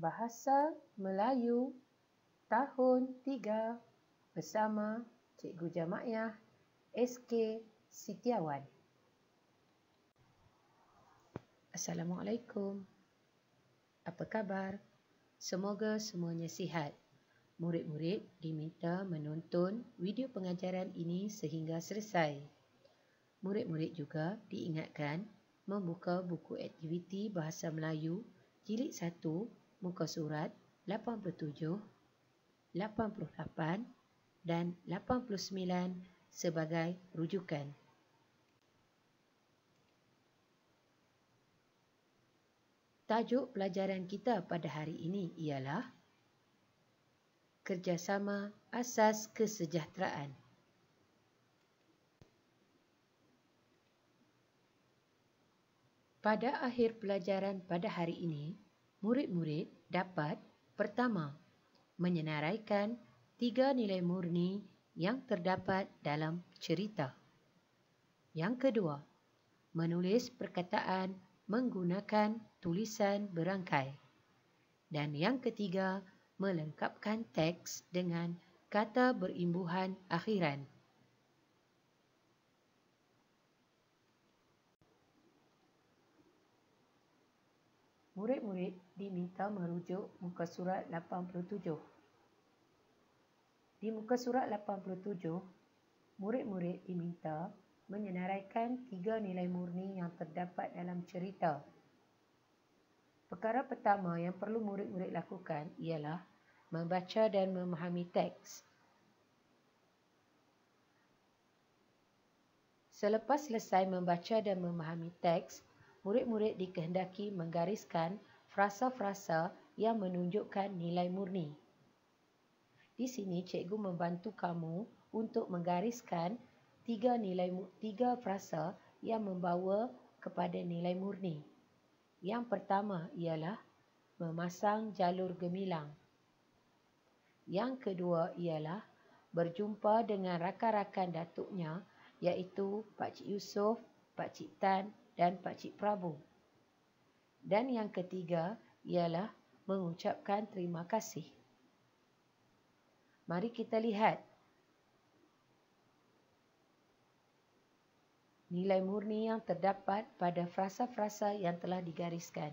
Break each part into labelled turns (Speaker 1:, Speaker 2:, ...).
Speaker 1: Bahasa Melayu tahun 3 bersama Cikgu Jamaiyah SK Sitiawan. Assalamualaikum. Apa khabar? Semoga semuanya sihat. Murid-murid diminta menonton video pengajaran ini sehingga selesai. Murid-murid juga diingatkan membuka buku aktiviti Bahasa Melayu Jilid 1, muka surat 87, 88 dan 89 sebagai rujukan. Tajuk pelajaran kita pada hari ini ialah Kerjasama Asas Kesejahteraan. Pada akhir pelajaran pada hari ini, murid-murid dapat pertama, menyenaraikan 3 nilai murni yang terdapat dalam cerita. Yang kedua, menulis perkataan menggunakan tulisan berangkai. Dan yang ketiga, melengkapkan teks dengan kata berimbuhan akhiran. Murid-murid diminta merujuk muka surat 87. Di muka surat 87, murid-murid diminta menyenaraikan 3 nilai murni yang terdapat dalam cerita. Perkara pertama yang perlu murid-murid lakukan ialah membaca dan memahami teks. Selepas selesai membaca dan memahami teks, murid-murid dikehendaki menggariskan frasa-frasa yang menunjukkan nilai murni. Di sini cikgu membantu kamu untuk menggariskan 3 frasa yang membawa kepada nilai murni. Yang pertama ialah memasang jalur gemilang. Yang kedua ialah berjumpa dengan rakan-rakan datuknya iaitu Pak Cik Yusof, Pak Cik Tan dan Pak Cik Prabu. Dan yang ketiga ialah mengucapkan terima kasih. Mari kita lihat nilai murni yang terdapat pada frasa-frasa yang telah digariskan.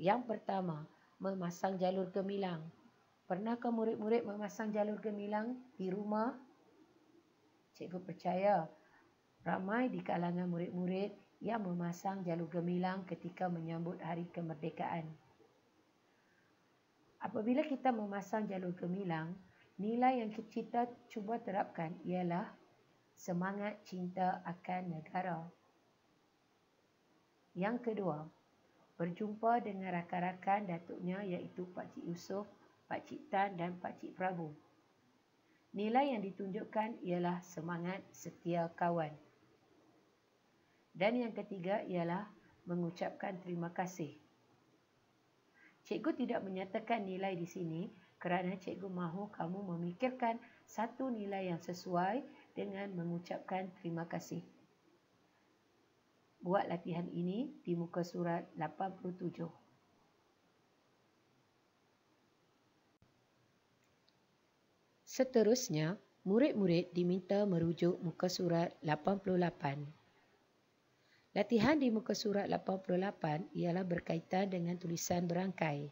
Speaker 1: Yang pertama, memasang jalur gemilang. Pernahkah murid-murid memasang jalur gemilang di rumah? Cikgu percaya ramai di kalangan murid-murid yang memasang jalur gemilang ketika menyambut Hari Kemerdekaan. Apabila kita memasang jalur gemilang, nilai yang kita cuba terapkan ialah semangat cinta akan negara. Yang kedua, berjumpa dengan rakan-rakan datuknya iaitu Pak Cik Yusof, Pak Cik Tan dan Pak Cik Prabu. Nilai yang ditunjukkan ialah semangat setia kawan. Dan yang ketiga ialah mengucapkan terima kasih. Cikgu tidak menyatakan nilai di sini kerana cikgu mahu kamu memikirkan satu nilai yang sesuai dengan mengucapkan terima kasih. Buat latihan ini di muka surat 87. Seterusnya, murid-murid diminta merujuk muka surat 88. Latihan di muka surat 88 ialah berkaitan dengan tulisan berangkai.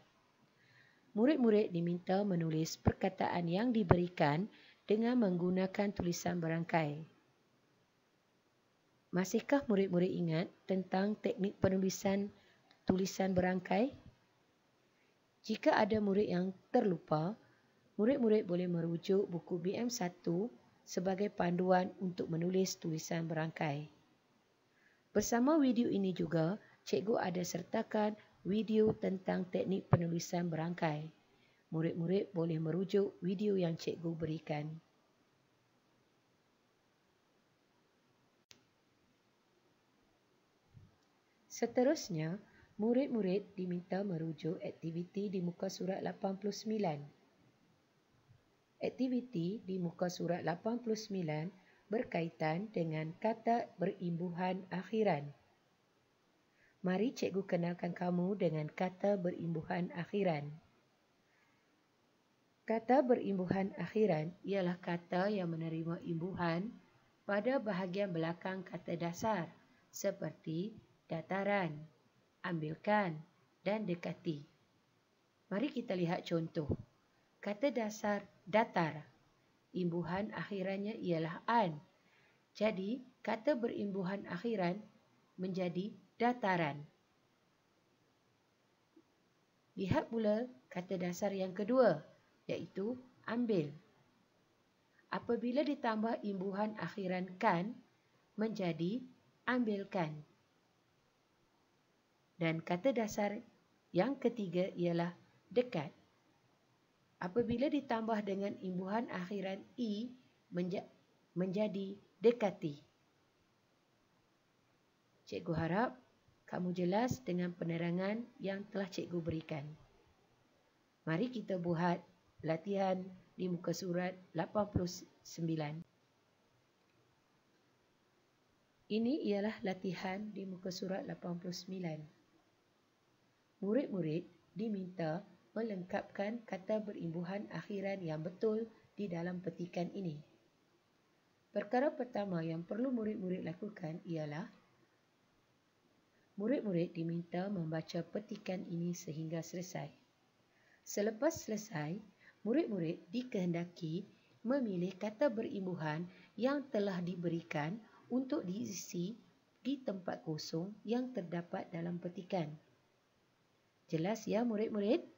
Speaker 1: Murid-murid diminta menulis perkataan yang diberikan dengan menggunakan tulisan berangkai. Masihkah murid-murid ingat tentang teknik penulisan tulisan berangkai? Jika ada murid yang terlupa, murid-murid boleh merujuk buku BM1 sebagai panduan untuk menulis tulisan berangkai. Bersama video ini juga, cikgu ada sertakan video tentang teknik penulisan berangkai. Murid-murid boleh merujuk video yang cikgu berikan. Seterusnya, murid-murid diminta merujuk aktiviti di muka surat 89. Aktiviti di muka surat 89 berkaitan dengan kata berimbuhan akhiran. Mari cikgu kenalkan kamu dengan kata berimbuhan akhiran. Kata berimbuhan akhiran ialah kata yang menerima imbuhan pada bahagian belakang kata dasar seperti dataran, ambilkan dan dekati. Mari kita lihat contoh. Kata dasar datar, imbuhan akhirannya ialah an. Jadi, kata berimbuhan akhiran menjadi dataran. Lihat pula kata dasar yang kedua, iaitu ambil. Apabila ditambah imbuhan akhiran kan, menjadi ambilkan. Dan kata dasar yang ketiga ialah dekat. Apabila ditambah dengan imbuhan akhiran i, menjadi dekati. Cikgu harap kamu jelas dengan penerangan yang telah cikgu berikan. Mari kita buat latihan di muka surat 89. Ini ialah latihan di muka surat 89. Murid-murid diminta melengkapkan kata berimbuhan akhiran yang betul di dalam petikan ini. Perkara pertama yang perlu murid-murid lakukan ialah murid-murid diminta membaca petikan ini sehingga selesai. Selepas selesai, murid-murid dikehendaki memilih kata berimbuhan yang telah diberikan untuk diisi di tempat kosong yang terdapat dalam petikan. Jelas ya murid-murid?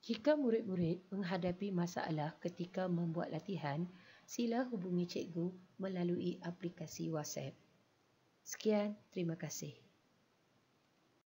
Speaker 1: Jika murid-murid menghadapi masalah ketika membuat latihan, sila hubungi cikgu melalui aplikasi WhatsApp. Sekian, terima kasih.